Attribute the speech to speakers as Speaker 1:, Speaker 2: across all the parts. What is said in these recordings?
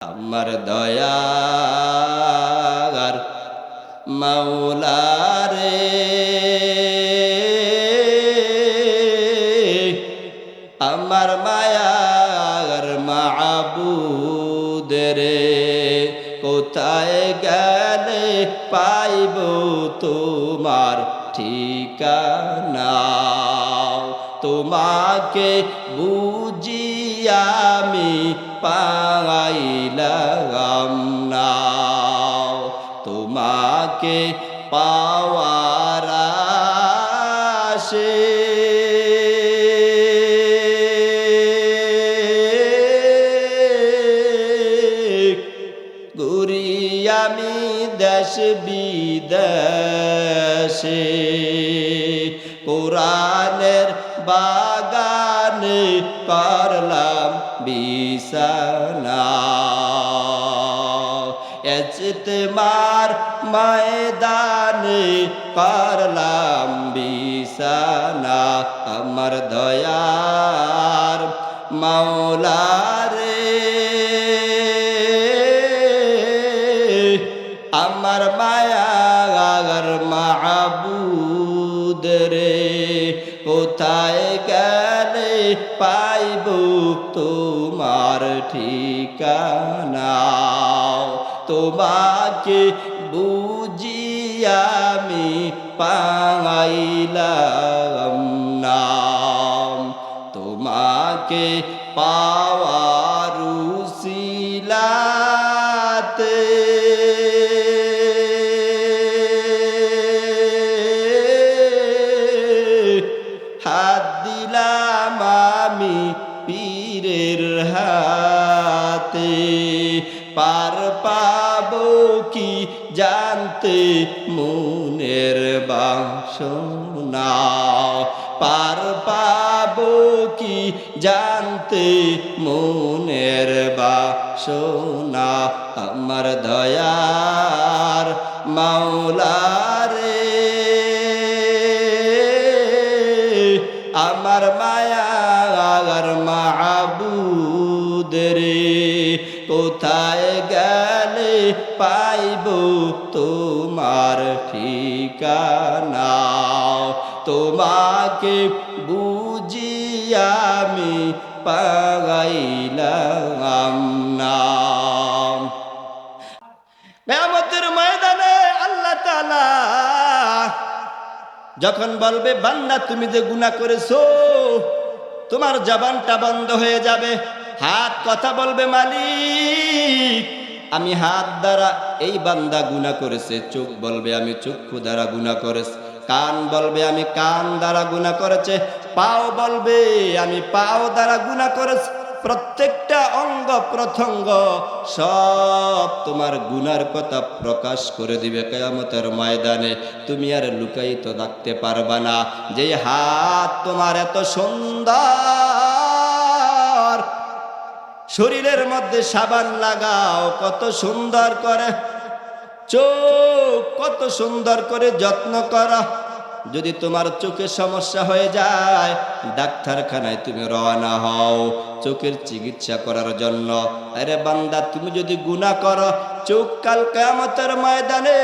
Speaker 1: আমার দয়ার মাওলা রে, আমার মায়ার মাবুদ রে, কোথায় গেলে পাইব তোমার ঠিকানা? তোমাকে বুঝি আমি পাইলাম না, তোমাকে পাওয়ার আশে ঘুরি আমি দেশ বিদেশে, কোরআনের বাগানে করলাম বিছানা, ইজতেমার ময়দানে করলাম বিছানা। আমার দয়ার মাওলা রে, আমার মায়ার মাবুদ রে, কোথায় গেলে পাইব তোমার ঠিকানা? তোমাকে বুঝি আমি পাইলাম না, তোমাকে পাওয়ার উসিলাতে হাত দিলাম আমি পীরের হাতে, পার পাবো কি জানতে মনের বাসনা, পার পাবো কি জানতে মনের বাসনা। আমার দয়ার মাওলা রে, আমার মায়ার মাবুদ রে, কোথায় গেলে পাইব তোমার ঠিকানা? তোমাকে বুঝি আমি পাইলাম না। কিয়ামতের ময়দানে আল্লাহ তাআলা যখন বলবে, বান্দা তুমি যে গুনাহ করেছো, তোমার জবানটা বন্ধ হয়ে যাবে, হাত কথা বলবে, মালিক আমি হাত দ্বারা এই বান্দা গুনাহ করেছে, চোখ বলবে আমি চক্ষু দ্বারা গুনাহ করেছি, কান বলবে আমি কান দ্বারা গুনাহ করেছে, পাও বলবে আমি পাও দ্বারা গুনাহ করেছি। প্রত্যেকটা অঙ্গ প্রত্যঙ্গ সব তোমার গুনার কথা প্রকাশ করে দিবে কিয়ামতের ময়দানে। তুমি আর লুকায়িত রাখতে পারবা না। যে হাত তোমার এত সুন্দর, শরীরের মধ্যে সাবান লাগাও কত সুন্দর করে, চোখ কত সুন্দর করে যত্ন করো, যদি তোমার চোখে সমস্যা হয়ে যায় ডাক্তারখানায় তুমি রওনা হও চোখের চিকিৎসা করার জন্য। আরে বান্দা তুমি যদি গুনাহ করো, চোখ কাল কিয়ামতের ময়দানে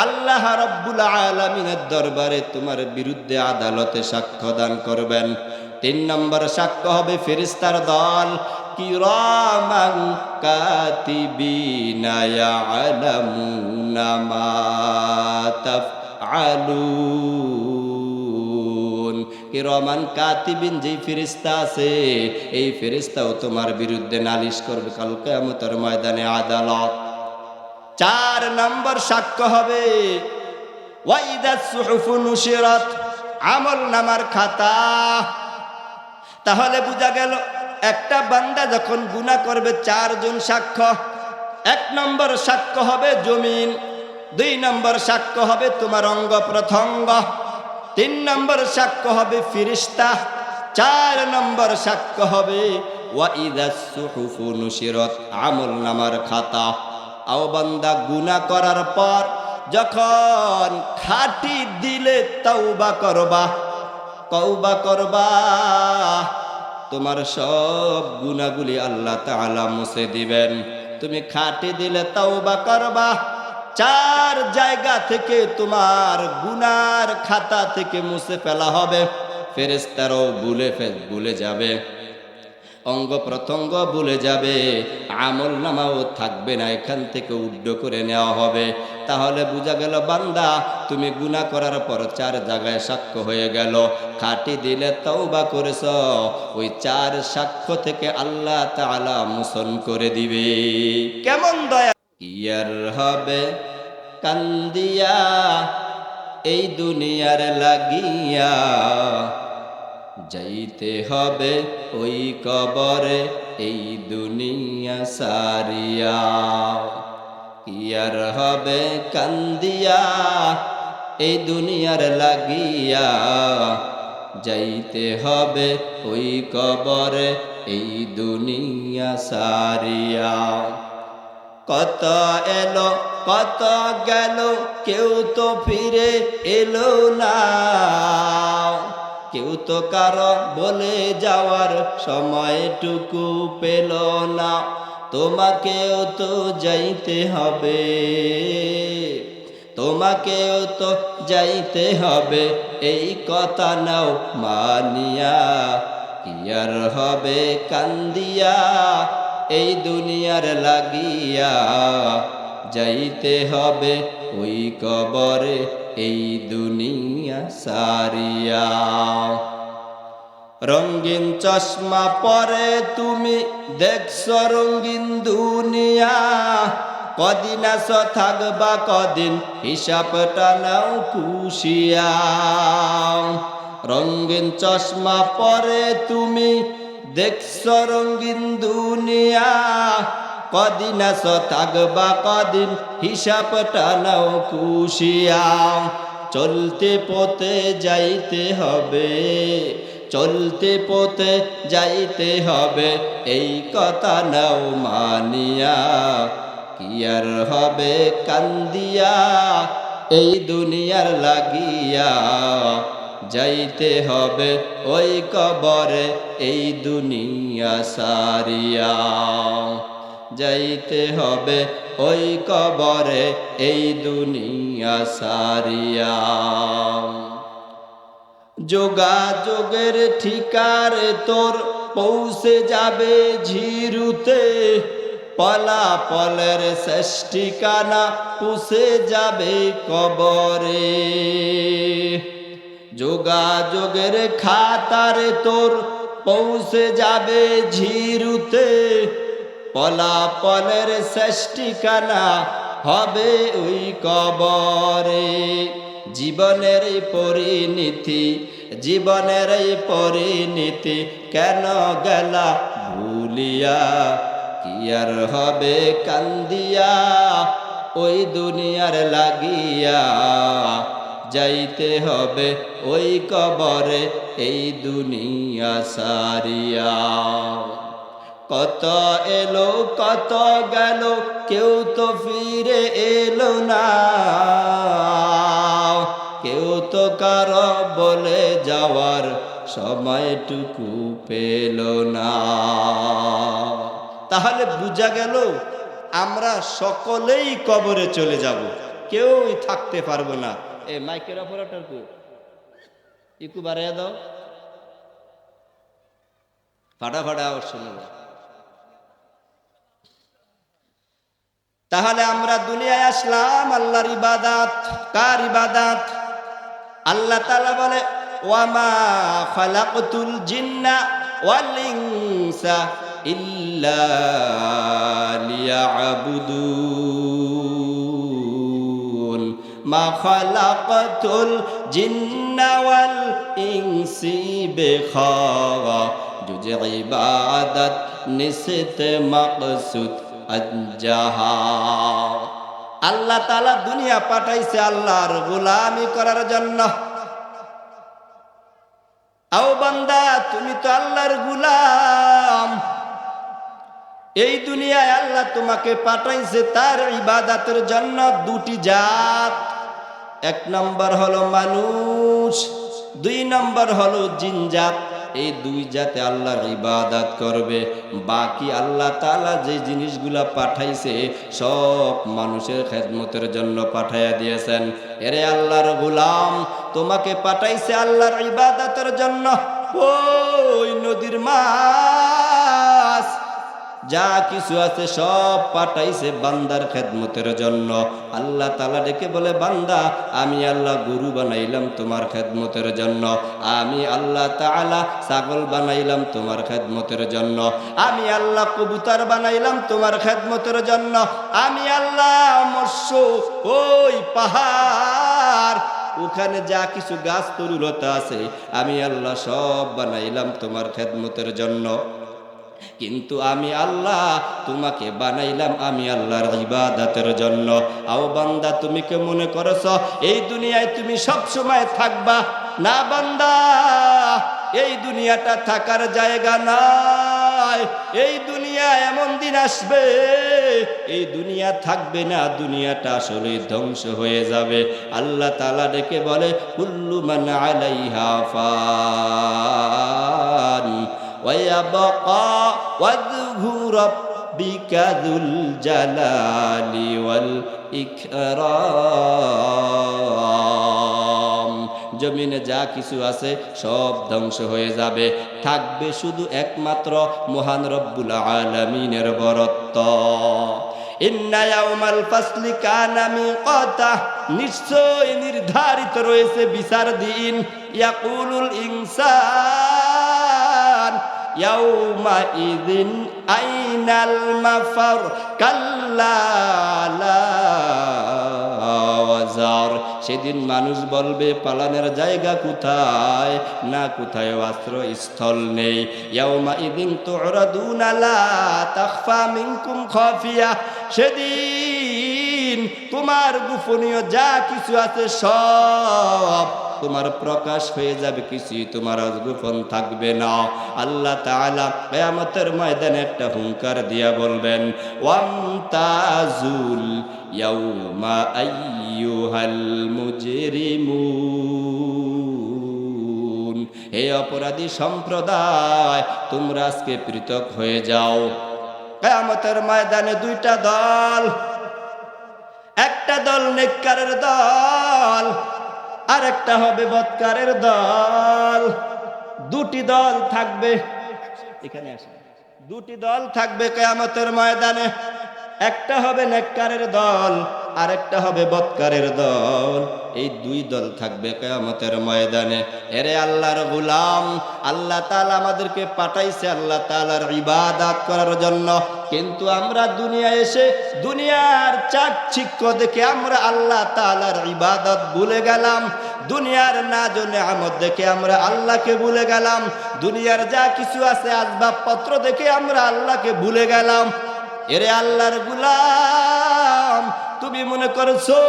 Speaker 1: আল্লাহ রাব্বুল আলামিনের দরবারে তোমার বিরুদ্ধে আদালতে সাক্ষ্য দান করবেন। 3 নম্বর সাক্ষ্য হবে ফেরেশতার দল, কিরামান কাতিবিনা ইয়ালামুনা মা তাফআলুন। কিরামান কাতিবিন যেই ফেরেশতা আছে, এই ফেরেশতাও তোমার বিরুদ্ধে নালিশ করবে কাল কিয়ামতের ময়দানে আদালত। 4 নম্বর সাক্ষ্য হবে ওয়াইদাস সুহুফু নুশিরাত, আমল নামার খাতা। তাহলে বোঝা গেল একটা বান্দা যখন গুনাহ করবে 4 জন সাক্ষ্য। 1 নম্বর সাক্ষ্য হবে জমিন, 2 নম্বর সাক্ষ্য হবে তোমার অঙ্গ প্রত্যঙ্গ, 3 নম্বর সাক্ষ্য হবে ফেরেশতা, 4 নম্বর সাক্ষ্য হবে ওয়াইদাস সুহুফু নুশিরাত, আমল নামার খাতা। আও বান্দা গুনাহ করার পর যখন খাঁটি দিলে তওবা করবা, তোমার সব গুনাহগুলি আল্লাহ তাআলা মুছে দিবেন। তুমি খাঁটি দিলে তওবা করবা, 4 জায়গা থেকে তোমার গুনার খাতা থেকে মুছে ফেলা হবে। ফেরেশতারাও ভুলে যাবে, অঙ্গ প্রত্যঙ্গ ভুলে যাবে, আমল নামাও থাকবে না, এখান থেকে উড্ড করে নেওয়া হবে। তাহলে বোঝা গেল বান্দা তুমি গুনাহ করার পর 4 জায়গায় সাক্ষ্য হয়ে গেল, খাঁটি দিলে তওবা করেছ, ওই 4 সাক্ষ্য থেকে আল্লাহ তাআলা মোচন করে দিবে। কেমন দয়া! ইয়ার হবে কান্দিয়া এই দুনিয়ার লাগিয়া, যাইতে হবে ওই কবরে এই দুনিয়া সারিয়া। ইয়ার হবে কান্দিয়া এই দুনিয়ার লাগিয়া, যাইতে হবে ওই কবরে এই দুনিয়া সারিয়া। কত এলো কত গেল, কেউ তো ফিরে এলো না, কেউ তো কারো বলে যাওয়ার সময়টুকু পেল না। তোমাকেও তো যাইতে হবে, তোমাকেও তো যাইতে হবে, এই কথা নাও মানিয়া। কি আর হবে কান্দিয়া এই দুনিয়ার লাগিয়া, যাইতে হবে ওই কবরে এই দুনিয়া সারিয়া। রঙিন চশমা পরে তুমি দেখছো রঙিন দুনিয়া, কদিন আছো থাকবা কদিন হিসাবটা নাও খুশিয়া। রঙিন চশমা পরে তুমি দেখছো রঙিন দুনিয়া, কদিন আছো থাকবা কদিন হিসাবটা নাও খুশিয়া। চলতে পথে যাইতে হবে, চলতে পথে যাইতে হবে, এই কথা নাও মানিয়া। কি আর হবে কান্দিয়া এই দুনিয়ার লাগিয়া, যাইতে হবে ওই কবরে এই দুনিয়া সারিয়া। যাইতে হবে ওই কবরে এই দুনিয়া সারিয়া। যোগাযোগের ঠিকারে তোর পৌঁছে যাবে ঝিরুতে, ফলাফলের শেষ ঠিকানা পুষে যাবে কবরে। যোগাযোগের খাতারে তোর পৌঁছে যাবে ঝিরুতে, ফলাফলের শেষ ঠিকানা হবে ওই কবরে। জীবনের এই পরিণতি, জীবনের এই পরিণতি কেন গেলা ভুলিয়া। কি আর হবে কান্দিয়া ওই দুনিয়ার লাগিয়া, যাইতে হবে ওই কবরে এই দুনিয়া সারিয়া। কত এলো কত গেল, কেউ তো ফিরে এলো না, কেউ তো কারো বলে যাওয়ার সময়টুকু পেল না। তাহলে বুঝা গেল আমরা সকলেই কবরে চলে যাব, কেউই থাকতে পারবো না। এই মাইকের অপারেটর কো একটু বাড়াইয়া দাও, ফাটা ফাটা আওয়াজ শুনে না। তাহলে আমরা দুনিয়ায় আসলাম আল্লাহর ইবাদত। কার ইবাদত? আল্লাহ তাআলা বলে ওয়ামা খালাকতুল জিন্না ওয়াল ইনসা ইল্লা লিয়াবুদুন, মা খালাকতুল জিন্না ওয়াল ইনসি বিখারা, জুজ ইবাদত নিসত মাকসুদ আজ্জাহা। আল্লাহ তাআলা দুনিয়া পাঠাইছে আল্লাহর গোলামি করার জন্য। আও বান্দা, তুমি তো আল্লাহর গোলাম। এই দুনিয়ায় আল্লাহ তোমাকে পাঠাইছে তার ইবাদতের জন্য। দুটি জাত, 1 নম্বর হলো মানুষ, 2 নম্বর হলো জিন জাত। এই দুই জাতে আল্লাহর ইবাদত করবে। বাকি আল্লাহ তাআলা যে জিনিসগুলা পাঠাইছে সব মানুষের খেদমতের জন্য পাঠাইয়া দিয়েছেন। এরে আল্লাহর গোলাম, তোমাকে পাঠাইছে আল্লাহর ইবাদতের জন্য। ওই নদীর মাছ যা কিছু আছে সব পাঠাইছে বান্দার খেদমতের জন্য। আল্লাহ তাআলা ডেকে বলে, বান্দা আমি আল্লাহ গরু বানাইলাম তোমার খেদমতের জন্য, আমি আল্লাহ তাআলা ছাগল বানাইলাম তোমার খেদমতের জন্য, আমি আল্লাহ কবুতর বানাইলাম তোমার খেদমতের জন্য, আমি আল্লাহ মৎস্য ওই পাহাড় ওখানে যা কিছু গাছ তরুলতা আছে আমি আল্লাহ সব বানাইলাম তোমার খেদমতের জন্য। কিন্তু আমি আল্লাহ তোমাকে বানাইলাম আমি আল্লাহর ইবাদতের জন্য। আও বান্দা, তুমি কে মনে করছ এই দুনিয়ায় তুমি সব সময় থাকবা? না বান্দা, এই দুনিয়াটা থাকার জায়গা নয়। এই দুনিয়া এমন দিন আসবে এই দুনিয়া থাকবে না, দুনিয়াটা আসলে ধ্বংস হয়ে যাবে। আল্লাহ তাআলা ডেকে বলে, কুল্লু মান আলাইহা ফান ويبقى وجه ربك ذو الجلال والإكرام। জমিনে যা কিছু আছে সব ধ্বংস হয়ে যাবে, থাকবে শুধু একমাত্র মহান রব্বুল আলামিনের বরত্ব। ইন্না ইয়াউমাল ফাসলি কানা মিকাতা, নিশ্চয় নির্ধারিত রয়েছে বিচার দিন। ইয়াকুলুল ইনসান ইয়াউমা ইযিন আইনাল মাফার কাল্লা লা ওয়াজার। সেদিন মানুষ বলবে পালানের জায়গা কোথায়? না, কোথায় আশ্রয়স্থল নেই। ইয়াউমা ইযিন তু'রাদুনা লা তাখফা মিনকুম খাফিয়া, সেদিন তোমার গোপনীয় যা কিছু আছে সব তোমার প্রকাশ হয়ে যাবে, কিছুই তোমার গোপন থাকবে না। আল্লাহ তাআলা কিয়ামতের ময়দানে একটা হুঙ্কার দিয়া বলবেন, ওয়ামতাজুল ইয়াউমা আইয়ুহাল মুজরিমুন, হে অপরাধী সম্প্রদায় তোমরা আজকে পৃথক হয়ে যাও। কিয়ামতের ময়দানে দুইটা দল, একটা দল নেককারের দল, আর একটা হবে বদকারের দল। দুটি দল থাকবে, এখানে আসে, দুটি দল থাকবে কিয়ামতের ময়দানে। একটা হবে নেককারের দল, আর একটা হবে বদকারের দল। এই দুই দল থাকবে কিয়ামতের ময়দানে। এরে আল্লাহর গোলাম, আল্লাহ তাআলা আমাদেরকে পাঠাইছে আল্লাহ তাআলার ইবাদত করার জন্য, কিন্তু আমরা দুনিয়ায় এসে দুনিয়ার চাকচিক্য দেখে আমরা আল্লাহ তাআলার ইবাদত ভুলে গেলাম। দুনিয়ার নাজ নেয়ামত দেখে আমরা আল্লাহকে ভুলে গেলাম। দুনিয়ার যা কিছু আছে আসবাবপত্র দেখে আমরা আল্লাহকে ভুলে গেলাম। এরে আল্লাহর গোলাম, তুমি মনে করছো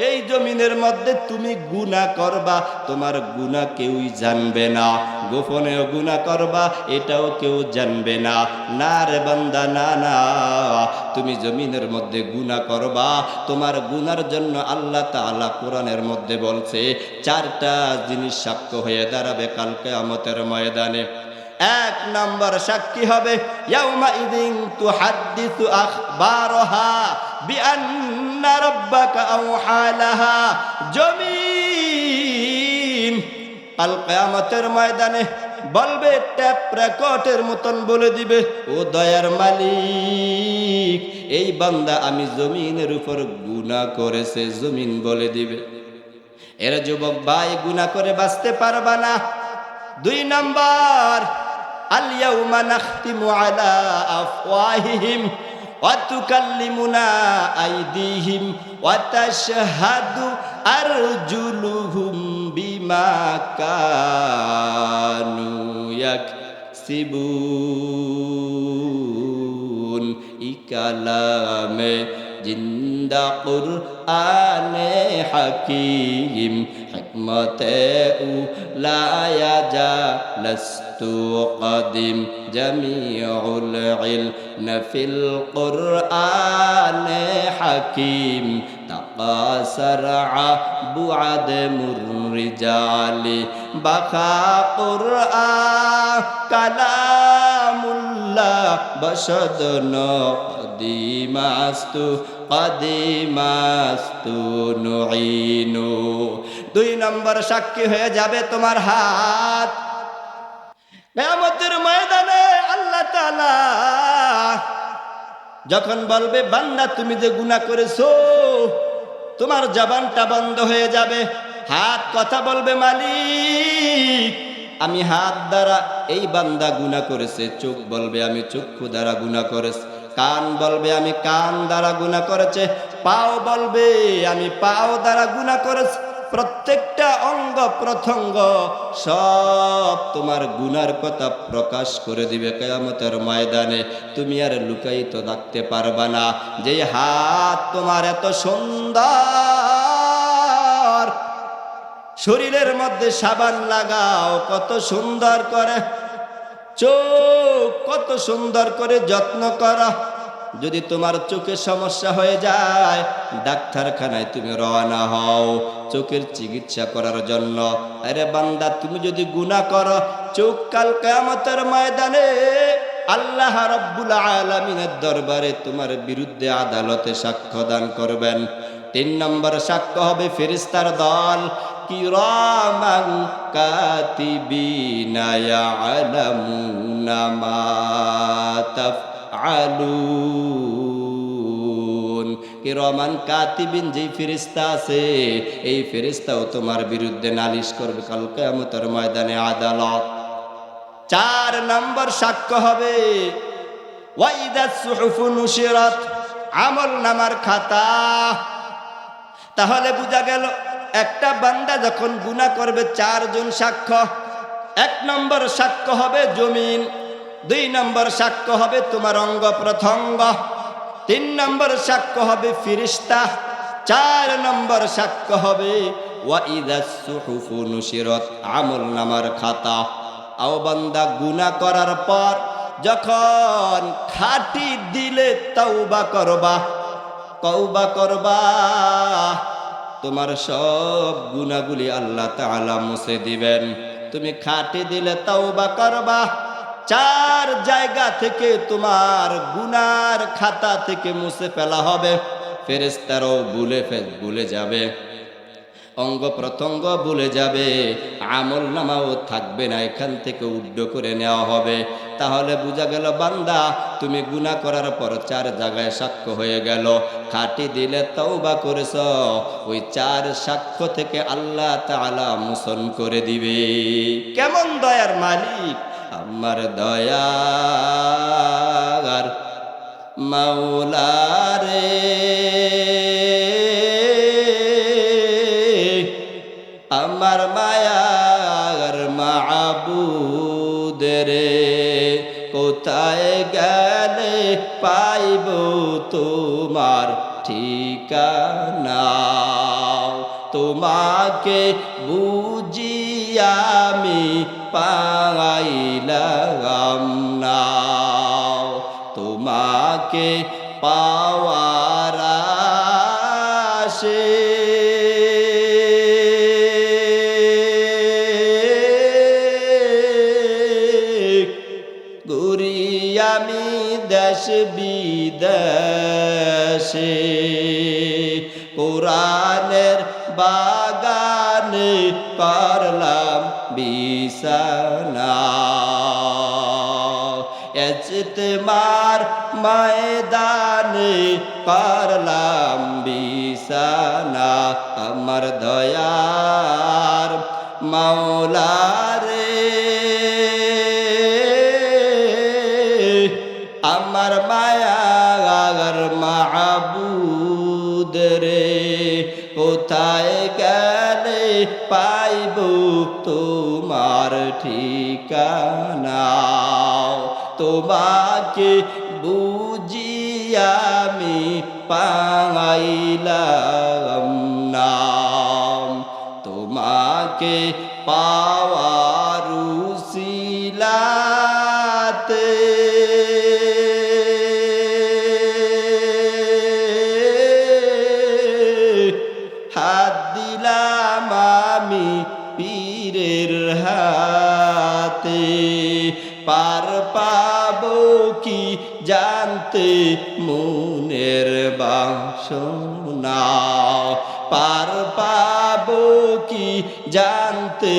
Speaker 1: এই জমিনের মধ্যে তুমি গুনাহ করবা, তোমার গুনাহ কেউই জানবে না, গোপনেও গুনাহ করবা এটাও কেউ জানবে না। না রে বান্দা, না না, তুমি জমিনের মধ্যে গুনাহ করবা, তোমার গুনার জন্য আল্লাহ তাআলা কোরআনের মধ্যে বলছে চারটা জিনিস সাক্ষ্য হয়ে দাঁড়াবে কাল কিয়ামতের ময়দানে। এক নম্বর সাক্ষী হবে ইয়াউমা ইযিন তুহাদ্দিসু আখবারহা বিআন্না রাব্বাকা আওহা লাহা। জমিন আল কিয়ামতের ময়দানে বলবে, ট্যাপ রেকর্ডের মতন বলে দিবে, ও দয়ার মালিক এই বান্দা আমি জমিনের উপর গুনাহ করেছে। জমিন বলে দিবে। এর যুবক ভাই, গুনাহ করে বাঁচতে পারবা না। দুই নম্বর, আল ইয়াউমা নাখতিমু আলা আফওয়াহিহিম ওয়া তুকাল্লিমুনা আইদিহিম ওয়া তাশহাদু আরজুলুহুম বিমা কানু ইয়াকসিবুন। ইকালামে জিন্দা কুরআনে হাকীম হিকমতে উলায়া জালাস্তু কদিম জামিউল ইলম ফিল কুরআনে হাকীম। قاصرع بعد الرجال بقى قرآن كلام الله بشدن قديماستু নুইনু। 2 নম্বর সাক্ষী হয়ে যাবে তোমার হাত। কিয়ামতের ময়দানে আল্লাহ তাআলা যখন বলবে বান্দা তুমি যে গুনাহ করেছো, তোমার জবানটা বন্ধ হয়ে যাবে। হাত কথা বলবে মালিক আমি হাত দ্বারা এই বান্দা গুনাহ করেছে। চোখ বলবে আমি চক্ষু দ্বারা গুনাহ করেছি। কান বলবে আমি কান দ্বারা গুনাহ করেছে। পাও বলবে আমি পাও দ্বারা গুনাহ করেছি। প্রত্যেকটা অঙ্গ প্রত্যঙ্গ সব তোমার গুনার কথা প্রকাশ করে দিবে কিয়ামতের ময়দানে। তুমি আর লুকায়িত রাখতে পারবা না। যে হাত তোমার এত সুন্দর, শরীরের মধ্যে সাবান লাগাও কত সুন্দর করে, চোখ কত সুন্দর করে যত্ন করো। যদি তোমার চোখে সমস্যা হয়ে যায় ডাক্তারখানায় তুমি রওনা হও চোখের চিকিৎসা করার জন্য। আরে বান্দা তুমি যদি গুনাহ করো, চোখ কাল কিয়ামতের ময়দানে আল্লাহ রাব্বুল আলামিনের দরবারে তোমার বিরুদ্ধে আদালতে সাক্ষ্য দান করবেন। 3 নম্বর সাক্ষ্য হবে ফেরেশতার দল, কিরামান কাতিবিনা ইয়ালামুনা মা তাফআলুন। কিরামান কাতিবিন যেই ফেরেশতা আছে, এই ফেরেশতাও তোমার বিরুদ্ধে নালিশ করবে কাল কিয়ামতের ময়দানে আদালত। 4 নম্বর সাক্ষ্য হবে ওয়াইদাস সুহুফু নুশিরাত, আমল নামার খাতা। তাহলে বোঝা গেল একটা বান্দা যখন গুনাহ করবে 4 জন সাক্ষ্য। 1 নম্বর সাক্ষ্য হবে জমিন, 2 নম্বর সাক্ষ্য হবে তোমার অঙ্গ প্রত্যঙ্গ, 3 নম্বর সাক্ষ্য হবে ফেরেশতা, 4 নম্বর সাক্ষ্য হবে ওয়াইদাস সুহুফু নুশিরাত, আমল নামার খাতা। আও বান্দা গুনাহ করার পর যখন খাঁটি দিলে তওবা করবা, তোমার সব গুনাহগুলি আল্লাহ তাআলা মুছে দিবেন। তুমি খাঁটি দিলে তওবা করবা, 4 জায়গা থেকে তোমার গুনার খাতা থেকে মুছে ফেলা হবে। ফেরেশতারাও ভুলে যাবে, অঙ্গ প্রত্যঙ্গ ভুলে যাবে, আমল নামাও থাকবে না, এখান থেকে উড্ড করে নেওয়া হবে। তাহলে বোঝা গেল বান্দা তুমি গুনাহ করার পর 4 জায়গায় সাক্ষ্য হয়ে গেল, খাঁটি দিলে তওবা করেছ, ওই 4 সাক্ষ্য থেকে আল্লাহ তাআলা মোচন করে দিবে। কেমন দয়ার মালিক আমার দয়ার মাওলা রে, আমার মায়ার মাবুদ রে, কোথায় গেলে পাইব তোমার ঠিকানা। তোমাকে বুঝি আমি পাইলাম না, তোমাকে পাওয়ার আশে ঘুরি আমি দেশ বিদেশে, কোরআনের বাগানে করলাম বিছানা, ইজতেমার ময়দানে করলাম বিছানা। আমার দয়ার মাওলা রে, আমার মায়ার মাবুদ রে, কোথায় গেলে পাইব তোমার ঠিকানা। তোমাকে বুঝি আমি পাইলাম না, তোমাকে পাওয়ার উসিলাতে মনের বাসনা পার পাবো কি জানতে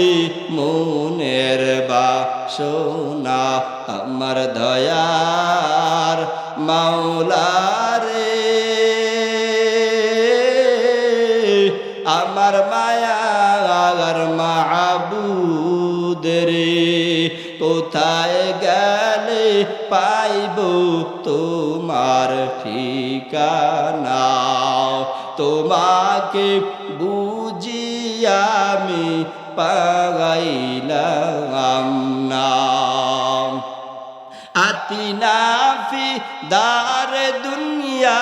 Speaker 1: মনের বাসনা আমার দয়ার মাওলা রে আমার মায়ার মাবুদ রে কোথায় গেলে পাইব তোমার ঠিকানা তোমাকে বুঝি আমি পাইলাম না আতিনা ফি দার দুনিয়া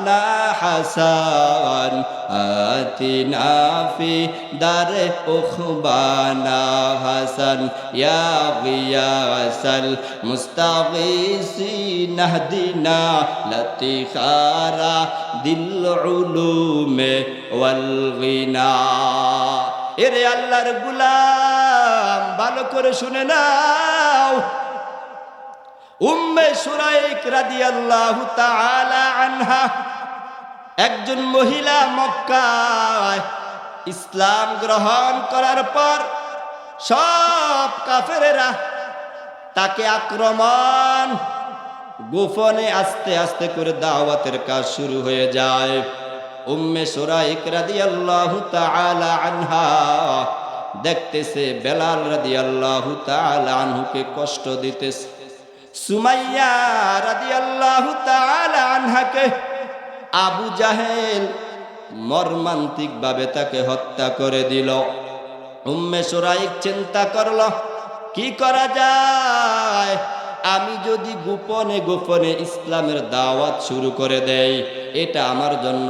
Speaker 1: না হাসান আতিনা ফি দার উখবানা হাসান ইয়া গিয়াসাল মুস্তাগীসিন নাহদিনা লতিখারা দিল উলুমে ওয়াল গিনা এরে আল্লাহর গোলাম ভালো করে শুনে নাও উম্মে শুরাইক রাদিয়াল্লাহু তাআলা আনহা একজন মহিলা মক্কায় ইসলাম গ্রহণ করার পর সব কাফেরেরা তাকে আক্রমণ গোপনে আস্তে আস্তে করে দাওয়াতের কাজ শুরু হয়ে যায় উম্মে শুরাইক রাদিয়াল্লাহু তাআলা আনহা দেখতেছে বেলাল রাদিয়াল্লাহু তাআলা আনহুকে কষ্ট দিতেছে সুমাইয়া রাদিয়াল্লাহু তাআলা আনহাকে আবু জাহেল মর্মান্তিক ভাবে তাকে হত্যা করে দিল উম্মে শুরাইক চিন্তা করল কি করা যায় আমি যদি গোপনে গোপনে ইসলামের দাওয়াত শুরু করে দেই এটা আমার জন্য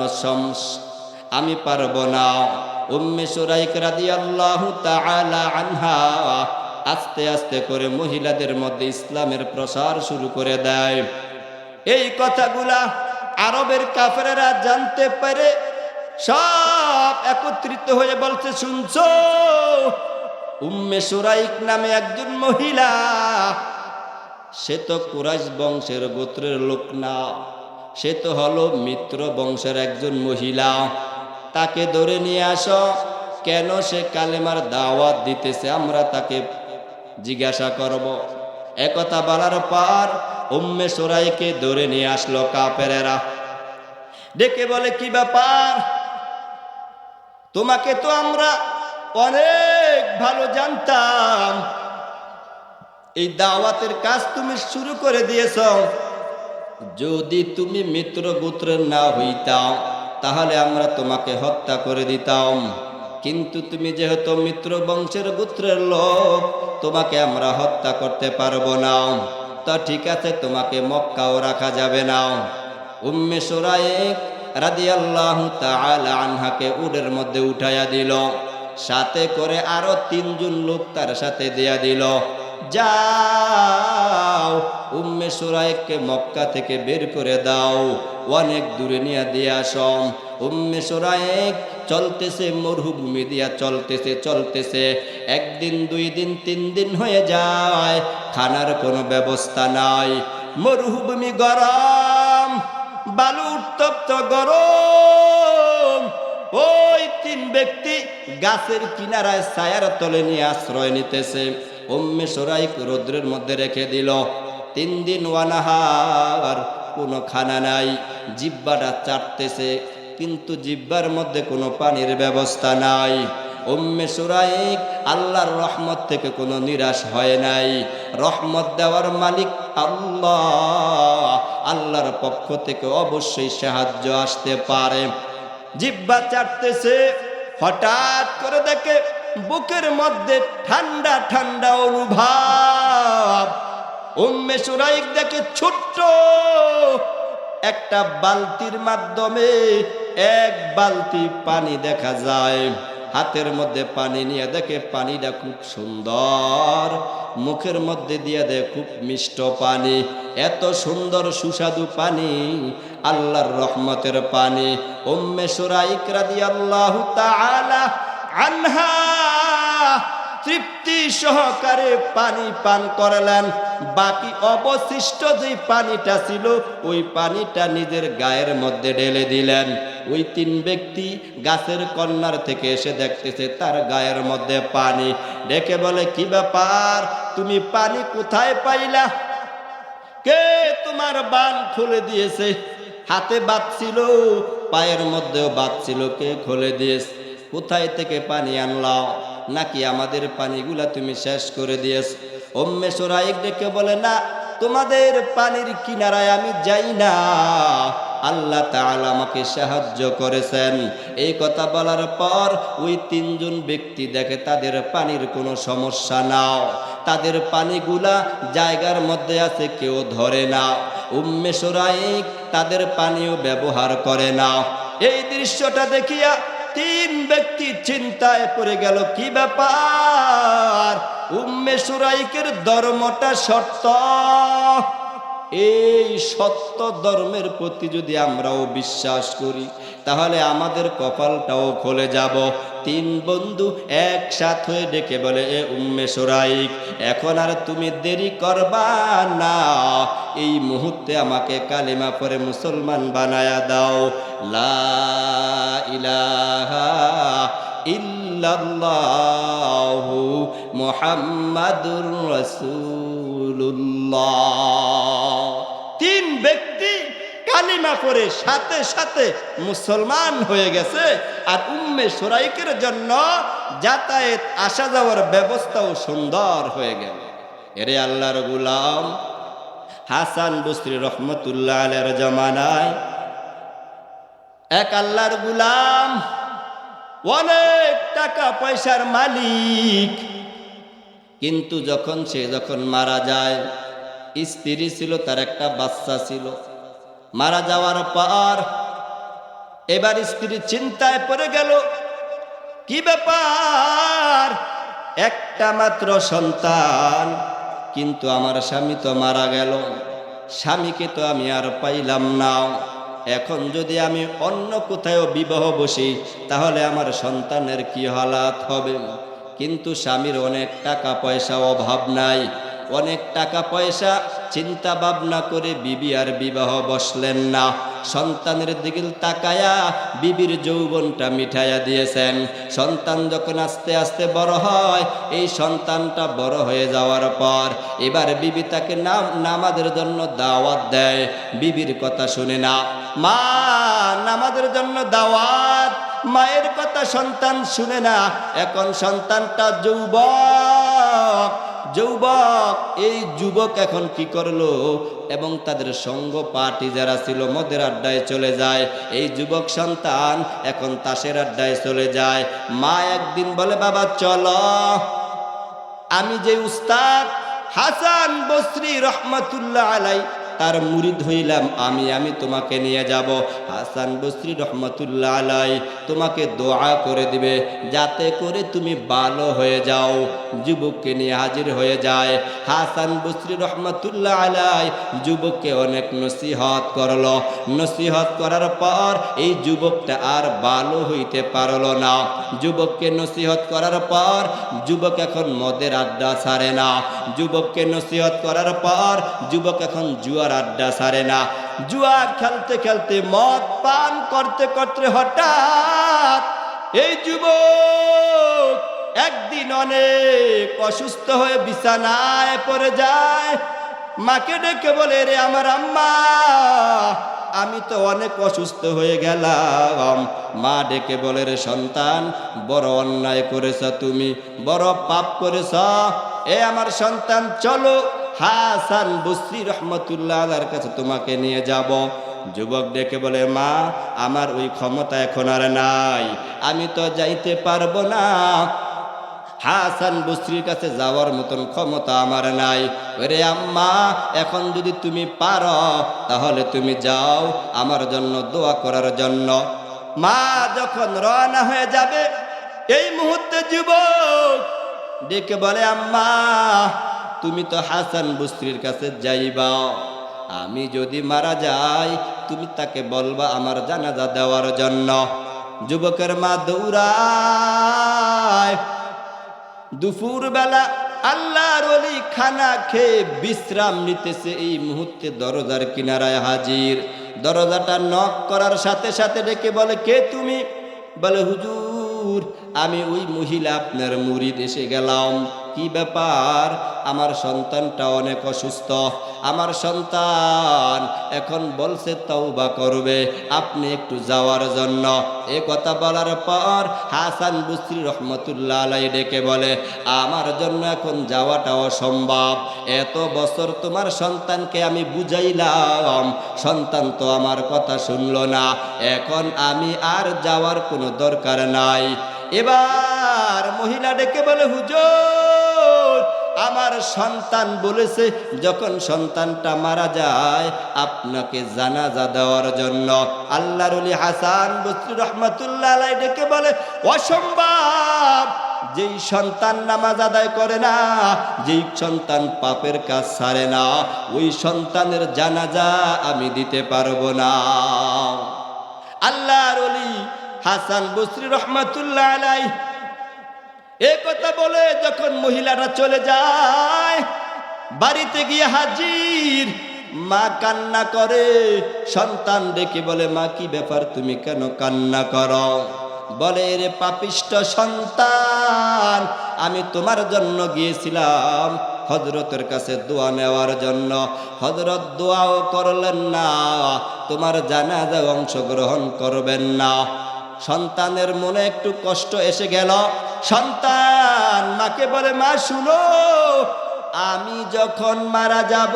Speaker 1: আমি পারবো না উম্মে শুরাইক রাদিয়াল্লাহু তাআলা আনহা আস্তে আস্তে করে মহিলাদের মধ্যে ইসলামের প্রসার শুরু করে দেয় এই কথাগুলা আরবের কাফেরেরা জানতে পারে সব একত্রিত হয়ে বলছে শুনছো উম্মে শুরাইক নামে একজন মহিলা সে তো কুরাইশ বংশের গোত্রের লোক না সে তো হলো মিত্র বংশের একজন মহিলা তাকে ধরে নিয়ে আসো কেন সে কালেমার দাওয়াত দিতেছে আমরা তাকে জিজ্ঞাসা করব একথা বলার পর উম্মে শুরাইককে ধরে নিয়ে আসলো কাফেরেরা ডেকে বলে কি ব্যাপার তোমাকে তো আমরা অনেক ভালো জানতাম এই দাওয়াতের কাজ তুমি শুরু করে দিয়েছ যদি তুমি মিত্র গোত্রের না হইতাম তাহলে আমরা তোমাকে হত্যা করে দিতাম কিন্তু তুমি যেহেতু মিত্র বংশের গোত্রের লোক তোমাকে আমরা হত্যা করতে পারবো না তো ঠিক আছে তোমাকে মক্কাও রাখা যাবে না উম্মে শুরাইক রাদিয়াল্লাহু তাআলা আনহাকে উটের মধ্যে উঠাইয়া দিল সাথে করে আরো 3 জন লোক তার সাথে দেয়া দিল যাও উম্মে শুরাইককে মক্কা থেকে বের করে দাও অনেক দূরে নিয়ে দিয়ে আসো উম্মে শুরাইক চলতেছে মরুভূমি দিয়া চলতেছে একদিন 2 দিন 3 দিন হয়ে যায় খানার কোনো ব্যবস্থা নাই মরুভূমি গরম বালু উত্তপ্ত গরম ওই 3 ব্যক্তি গাছের কিনারায় ছায়ার তলে নিয়ে আশ্রয় নিতেছে উম্মে শুরাইক রৌদ্রের মধ্যে রেখে দিল 3 দিন ওয়ানাহার কোনো খানা নাই জিহ্বাটা চাটতেছে কিন্তু জিহ্বার মধ্যে কোনো পানির ব্যবস্থা নাই উম্মে শুরাইক আল্লাহর রহমত থেকে কোনো নিরাশ হয় নাই রহমত দেওয়ার মালিক আল্লাহ আল্লাহর পক্ষ থেকে অবশ্যই সাহায্য আসতে পারে জিহ্বা চাটতেছে হঠাৎ করে দেখে বুকের মধ্যে ঠান্ডা ঠান্ডা অনুভব উম্মে শুরাইক দেখে ছোট্ট একটা বালতির মাধ্যমে 1 বালতি পানি দেখা যায় হাতের মধ্যে পানি নিয়ে দেখে পানিটা খুব সুন্দর মুখের মধ্যে দিয়ে দেয় খুব মিষ্ট পানি এত সুন্দর সুস্বাদু পানি আল্লাহর রহমতের পানি উম্মে শুরাইক রাদিয়াল্লাহু তাআলা আনহা তৃপ্তি সহকারে পানি পান করলেন। বাকি অবশিষ্ট যে পানিটা ছিল ওই পানিটা নিজের গায়ের মধ্যে ঢেলে দিলেন। ওই 3 ব্যক্তি গাছের কর্নার থেকে এসে দেখতেছে তার গায়ের মধ্যে পানি। ডেকে বলে, কি ব্যাপার, তুমি পানি কোথায় পাইলা? কে তোমার বান খুলে দিয়েছে? হাতে বাত ছিল, পায়ের মধ্যেও বাত ছিল, কে খুলে দিয়েছে? কোথায় থেকে পানি আনলাও? নাকি আমাদের পানিগুলা তুমি শেষ করে দিয়েছ? উম্মে সুরাইক ডেকে বলে, না, তোমাদের পানির কিনারায় আমি যাই না, আল্লাহ তাআলা আমাকে সাহায্য করেছেন। এই কথা বলার পর ওই 3 জন ব্যক্তি দেখে তাদের পানির কোনো সমস্যা নাও, তাদের পানিগুলা জায়গার মধ্যে আছে, কেউ ধরে না। উম্মে সুরাইক তাদের পানিও ব্যবহার করে না। এই দৃশ্যটা দেখিয়া 3 ব্যক্তি চিন্তায় পড়ে গেল, কি ব্যাপার, উম্মে সুরাইকের ধর্মটা সত্য। এই সত্য ধর্মের প্রতি যদি আমরাও বিশ্বাস করি তাহলে আমাদের কপালটাও খুলে যাব। 3 বন্ধু একসাথ হয়ে ডেকে বলে, এ উম্মে সুরাইক, এখন আর তুমি দেরি করবা না, এই মুহূর্তে আমাকে কালিমা পড়ে মুসলমান বানায়া দাও। লা ইলাহা ইল্লাল্লাহু মুহাম্মাদুর রাসূলুল্লাহ। 3 ব্যক্তি কালিমা পড়ে সাথে সাথে মুসলমান হয়ে গেছে। আর উম্মে সুরাইকের জন্য যাতায়াত আসা যাওয়ার ব্যবস্থাও সুন্দর হয়ে গেল। এরে আল্লাহর গোলাম, হাসান বসরি রহমতুল্লাহ আলাইহির জামানায় এক আল্লাহর গোলাম, অনেক টাকা পয়সার মালিক, কিন্তু যখন মারা যায়, স্ত্রী ছিল, তার একটা বাচ্চা ছিল। মারা যাওয়ার পর এবার স্ত্রী চিন্তায় পড়ে গেল, কি ব্যাপার, একটা মাত্র সন্তান, কিন্তু আমার স্বামী তো মারা গেল, স্বামীকে তো আমি আর পাইলাম না। এখন যদি আমি অন্য কোথাও বিবাহ বসি তাহলে আমার সন্তানের কি হালাত হবে? কিন্তু স্বামীর অনেক টাকা পয়সা, অভাব নাই, অনেক টাকা পয়সা। চিন্তা ভাবনা করে বিবি আর বিবাহ বসলেন না। সন্তানের দিকে তাকায়া বিবির যৌবনটা মিঠাইয়া দিয়েছেন। সন্তান যখন আস্তে আস্তে বড় হয়, এই সন্তানটা বড় হয়ে যাওয়ার পর এবার বিবি তাকে নামাজের জন্য দাওয়াত দেয়। বিবির কথা শুনে না, মা নামাজের জন্য দাওয়াত, মায়ের কথা সন্তান শুনে না। এখন সন্তানটা যুবক, এই যুবক এখন কি করলো, এবং তাদের সঙ্গ পার্টি যারা ছিল মদের আড্ডায় চলে যায়। এই যুবক সন্তান এখন তাসের আড্ডায় চলে যায়। মা একদিন বলে, বাবা চলো, আমি যে উস্তাদ হাসান বসরি রহমতুল্লাহ আলাই তার মুরিদ হইলাম, আমি তোমাকে নিয়ে যাব। হাসান বসরি রহমতুল্লাহ আলাই তোমাকে দোয়া করে দিবে যাতে করে তুমি ভালো হয়ে যাও। যুবককে নিয়ে হাজির হয়ে যায়। হাসান বসরি রহমতুল্লাহ আলাই যুবককে অনেক নসিহত করলো। নসিহত করার পর এই যুবকটা আর ভালো হইতে পারলো না। যুবককে নসিহত করার পর যুবক এখন মদের আড্ডা ছাড়ে না। যুবককে নসিহত করার পর যুবক এখন জুয়ার আড্ডা ছাড়ে না। জুয়া খেলতে খেলতে, মদ পান করতে করতে হঠাৎ এই যুবক একদিন অনেক অসুস্থ হয়ে বিছানায় পড়ে যায়। মাকে ডেকে বলে, রে আমার আম্মা, আমি তো অনেক অসুস্থ হয়ে গেলাম। মা ডেকে বলে, রে সন্তান, বড় অন্যায় করেছ, তুমি বড় পাপ করেছ। এ আমার সন্তান, চলো হাসান বসরি রহমতুল্লাহ আলাইহির কাছে তোমাকে নিয়ে যাব। যুবক ডেকে বলে, মা আমার ওই ক্ষমতা এখন আর নাই, আমি তো যাইতে পারবো না। হাসান বসরির কাছে যাওয়ার মতন ক্ষমতা আমার নাই। ওরে আম্মা, এখন যদি তুমি পারো তাহলে তুমি যাও আমার জন্য দোয়া করার জন্য। মা যখন রওনা হয়ে যাবে, এই মুহূর্তে যুবক ডেকে বলে, আম্মা তুমি তো হাসান বসরির কাছে যাইবা, আমি যদি মারা যাই তুমি তাকে বলবা আমার জানাজা দেওয়ার জন্য। যুবকের মা দৌড়ায় দুপুর বেলা আল্লাহর ওলি খানা খেয়ে বিশ্রাম নিতেছে, এই মুহূর্তে দরজার কিনারায় হাজির। দরজাটা নক করার সাথে সাথে ডেকে বলে, কে তুমি? বলে, হুজুর আমি ওই মহিলা আপনার মুরিদ, এসে গেলাম। কি ব্যাপার? আমার সন্তানটা অনেক অসুস্থ, আমার সন্তান এখন বলছে তওবা করবে, আপনি একটু যাওয়ার জন্য। এ কথা বলার পর হাসান বসরি রহমতুল্লাহ আলাইহি ডেকে বলে, আমার জন্য এখন যাওয়াটা অসম্ভব। এত বছর তোমার সন্তানকে আমি বুঝাইলাম, সন্তান তো আমার কথা শুনলো না, এখন আমি আর যাওয়ার কোনো দরকার নাই। এবার মহিলা ডেকে বলে, হুজুর আমার সন্তান বলেছে যখন সন্তানটা মারা যায় আপনাকে জানাজা দেওয়ার জন্য। আল্লাহর ওলি হাসান বসরি রহমাতুল্লাহ আলাইহি ডেকে বলে, অসম্ভব। যেই সন্তান নামাজ আদায় করে না, যেই সন্তান পাপের কাজ ছাড়ে না, ওই সন্তানের জানাজা আমি দিতে পারবো না। আল্লাহর ওলি হাসান বসরি রহমাতুল্লাহ আলাইহি এই কথা বলে যখন মহিলাটা চলে যায়, বাড়িতে গিয়ে হাজির, মা কান্না করে। সন্তান ডেকে বলে, মা কি ব্যাপার, তুমি কেন কান্না করো? বলে, রে পাপিষ্ট সন্তান, আমি তোমার জন্য গিয়েছিলাম হযরতের কাছে দোয়া নেওয়ার জন্য, হযরত দোয়াও করলেন না, তোমার জানাজায় অংশগ্রহণ করবেন না। সন্তানের মনে একটু কষ্ট এসে গেল। সন্তান মাকে বলে, মা শুনো, আমি যখন মারা যাব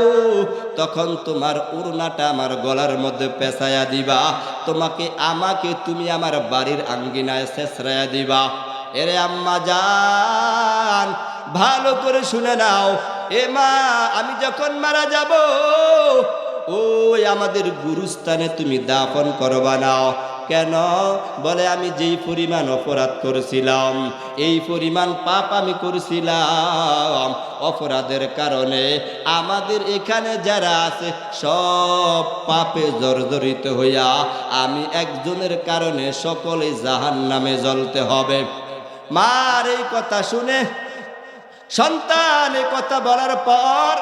Speaker 1: তখন তোমার উড়নাটা আমার গলার মধ্যে পেঁচাইয়া দিবা, আমাকে তুমি আমার বাড়ির আঙ্গিনায় ছেঁচড়াইয়া দিবা। এরে আম্মা জান, ভালো করে শুনে নাও, এ মা আমি যখন মারা যাব ওই আমাদের গুরুস্থানে তুমি দাফন করবা না। কেন? বলে, আমি যেই পরিমাণ অপরাধ করেছিলাম, এই পরিমাণ পাপ আমি করেছিলাম, অপরাধের কারণে আমাদের এখানে যারা আছে সব পাপে জর্জরিত হইয়া আমি একজনের কারণে সকলে জাহান্নামে জ্বলতে হবে। মার এই কথা শুনে সন্তান এই কথা বলার পর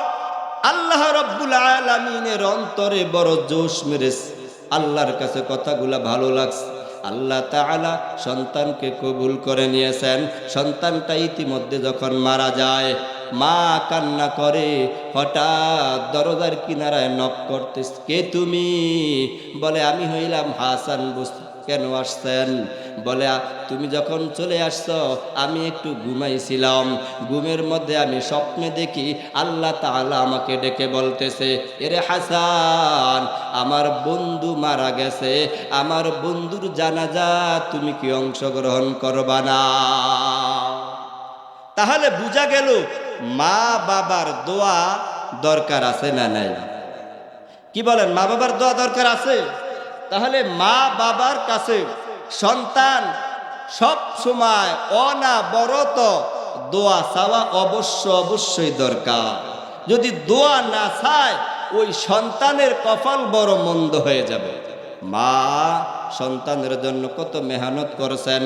Speaker 1: আল্লাহ রাব্বুল আলামিনের অন্তরে বড় জোশ মেরেছে। আল্লাহর কাছে কথাগুলা ভালো লাগছে। আল্লাহ তাআলা সন্তানকে কবুল করে নিয়েছেন। সন্তানটা ইতিমধ্যে যখন মারা যায়, মা কান্না করে। হঠাৎ দরজার কিনারায় নক করতেছে, কে তুমি? বলে, আমি হইলাম হাসান বসরি। কেন আসছেন? বলে, তুমি যখন চলে আসছো আমি একটু ঘুমাইছিলাম, ঘুমের মধ্যে আমি স্বপ্নে দেখি আল্লাহ তাআলা আমাকে ডেকে বলতেছে, এরে হাসান আমার বন্ধু মারা গেছে, আমার বন্ধুর জানাজা তুমি কি অংশগ্রহণ করবা না? তাহলে বোঝা গেল মা বাবার দোয়া দরকার আছে না নাই? কি বলেন, মা বাবার দোয়া দরকার আছে? তাহলে মা বাবার কাছে সন্তান সব সময় অনাবরত দোয়া চাওয়া অবশ্যই দরকার। যদি দোয়া না চায় ওই সন্তানের কপাল বড় মন্দ হয়ে যাবে। মা সন্তানের জন্য কত মেহনত করেছেন।